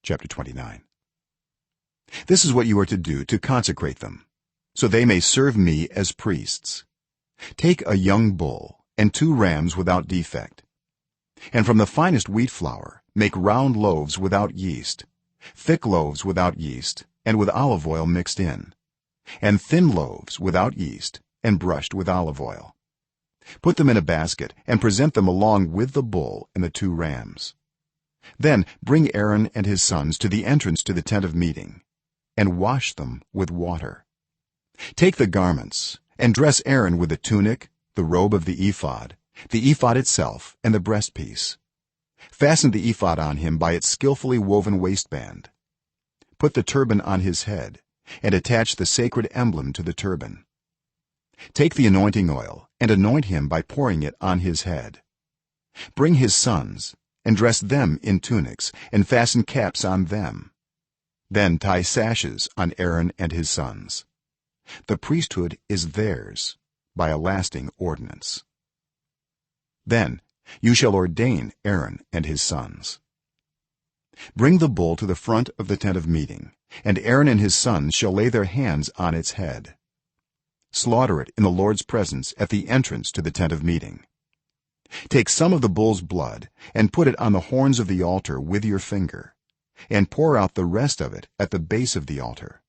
chapter 29. This is what you are to do to consecrate them, so they may serve me as priests. Take a young bull and 2 rams without defect, and from the finest wheat flour make round loaves without yeast, thick loaves without yeast and with olive oil mixed in, and thin loaves without yeast and brushed with olive oil. Put them in a basket and present them along with the bull and the 2 rams. Then bring Aaron and his sons to the entrance to the tent of meeting and wash them with water. Take the garments and dress Aaron with the tunic, the robe of the ephod itself and the breastpiece. Fasten the ephod on him by its skillfully woven waistband. Put the turban on his head and attach the sacred emblem to the turban. Take the anointing oil and anoint him by pouring it on his head. Bring his sons and dress them in tunics and fasten caps on them. Then tie sashes on Aaron and his sons. The priesthood is theirs by a lasting ordinance. Then you shall ordain Aaron and his sons. Bring the bull to the front of the tent of meeting, and Aaron and his sons shall lay their hands on its head. Slaughter it in the Lord's presence at the entrance to the tent of meeting. Take some of the bull's blood and put it on the horns of the altar with your finger, and pour out the rest of it at the base of the altar.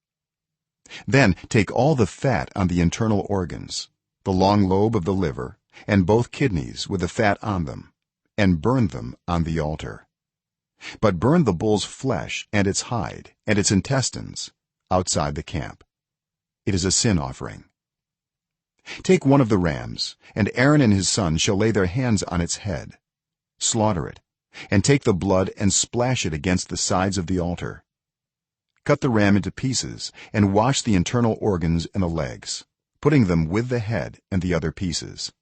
Then take all the fat on the internal organs, the long lobe of the liver and both kidneys with the fat on them, and burn them on the altar. But burn the bull's flesh and its hide and its intestines outside the camp. It is a sin offering. Take one of the rams, and Aaron and his sons shall lay their hands on its head. Slaughter it, and take the blood and splash it against the sides of the altar. Cut the ram into pieces and wash the internal organs and the legs, putting them with the head and the other pieces.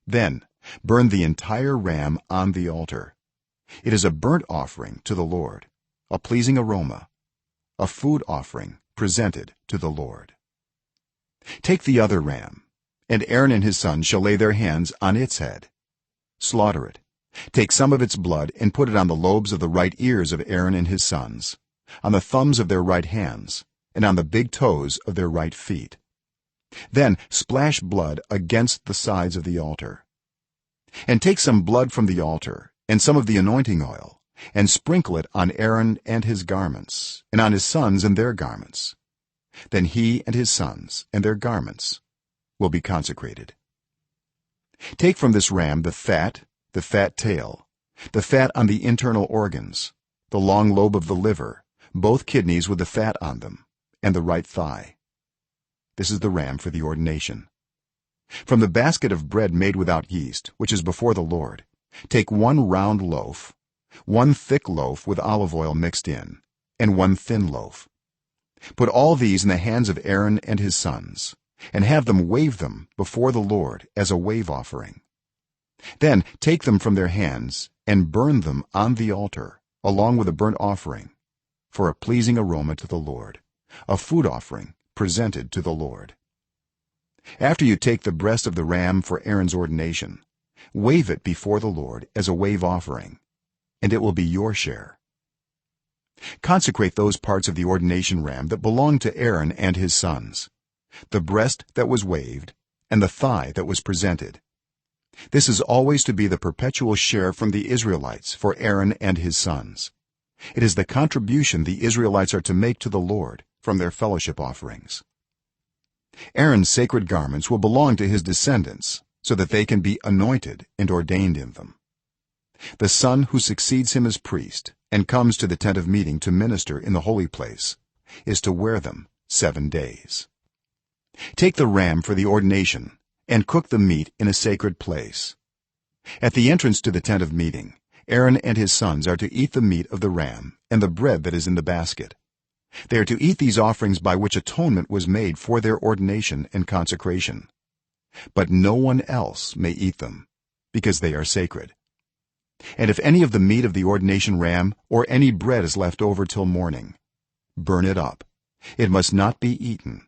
Then burn the entire ram on the altar. It is a burnt offering to the Lord, a pleasing aroma, a food offering presented to the Lord. Take the other ram, and Aaron and his sons shall lay their hands on its head. Slaughter it. Take some of its blood and put it on the lobes of the right ears of Aaron and his sons, on the thumbs of their right hands, and on the big toes of their right feet. Then splash blood against the sides of the altar. And take some blood from the altar and some of the anointing oil, and sprinkle it on Aaron and his garments, and on his sons and their garments. Then he and his sons and their garments will be consecrated. Take from this ram the fat tail, the fat on the internal organs, the long lobe of the liver, both kidneys with the fat on them, and the right thigh. This is the ram for the ordination. From the basket of bread made without yeast, which is before the Lord, take 1 round loaf, 1 thick loaf with olive oil mixed in, and 1 thin loaf. Put all these in the hands of Aaron and his sons, and have them wave them before the Lord as a wave offering. Then take them from their hands and burn them on the altar along with a burnt offering, for a pleasing aroma to the Lord, a food offering presented to the Lord. After you take the breast of the ram for Aaron's ordination, wave it before the Lord as a wave offering, and it will be your share. Consecrate those parts of the ordination ram that belong to Aaron and his sons, the breast that was waved and the thigh that was presented. This is always to be the perpetual share from the Israelites for Aaron and his sons. It is the contribution the Israelites are to make to the Lord from their fellowship offerings. Aaron's sacred garments will belong to his descendants so that they can be anointed and ordained in them. The son who succeeds him as priest and comes to the tent of meeting to minister in the holy place is to wear them 7 days. Take the ram for the ordination and cook the meat in a sacred place. At the entrance to the tent of meeting, Aaron and his sons are to eat the meat of the ram and the bread that is in the basket. They are to eat these offerings by which atonement was made for their ordination and consecration. But no one else may eat them, because they are sacred. And if any of the meat of the ordination ram or any bread is left over till morning, burn it up. It must not be eaten,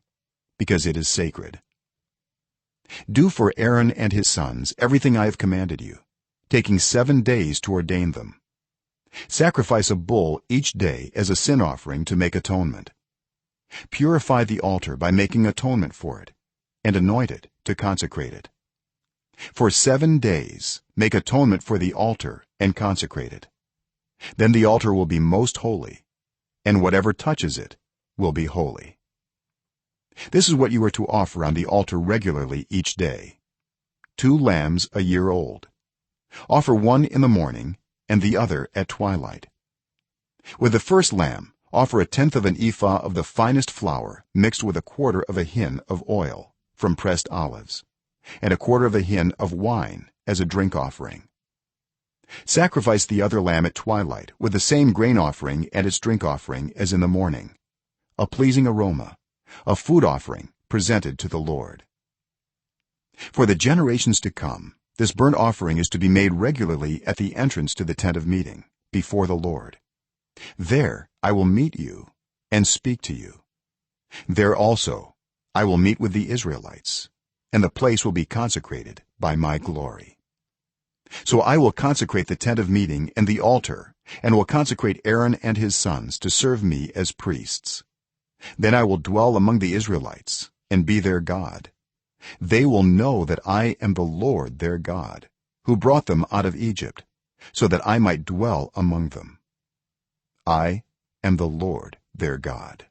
because it is sacred. Do for Aaron and his sons everything I have commanded you, taking 7 days to ordain them. sacrifice a bull each day as a sin offering to make atonement. Purify the altar by making atonement for it, and anoint it to consecrate it. For 7 days make atonement for the altar and consecrate it. Then the altar will be most holy, and whatever touches it will be holy. This is what you are to offer on the altar regularly each day: 2 lambs a year old. Offer one in the morning and the other at twilight. With the first lamb offer a tenth of an ephah of the finest flour mixed with a quarter of a hin of oil from pressed olives, and a quarter of a hin of wine as a drink offering. Sacrifice the other lamb at twilight with the same grain offering and its drink offering as in the morning, a pleasing aroma, a food offering presented to the Lord. For the generations to come, this burnt offering is to be made regularly at the entrance to the tent of meeting before the Lord. There I will meet you and speak to you. There also I will meet with the Israelites, and the place will be consecrated by my glory. So I will consecrate the tent of meeting and the altar, and will consecrate Aaron and his sons to serve me as priests. Then I will dwell among the Israelites and be their God. They will know that I am the Lord their God, who brought them out of Egypt, so that I might dwell among them. I am the Lord their God.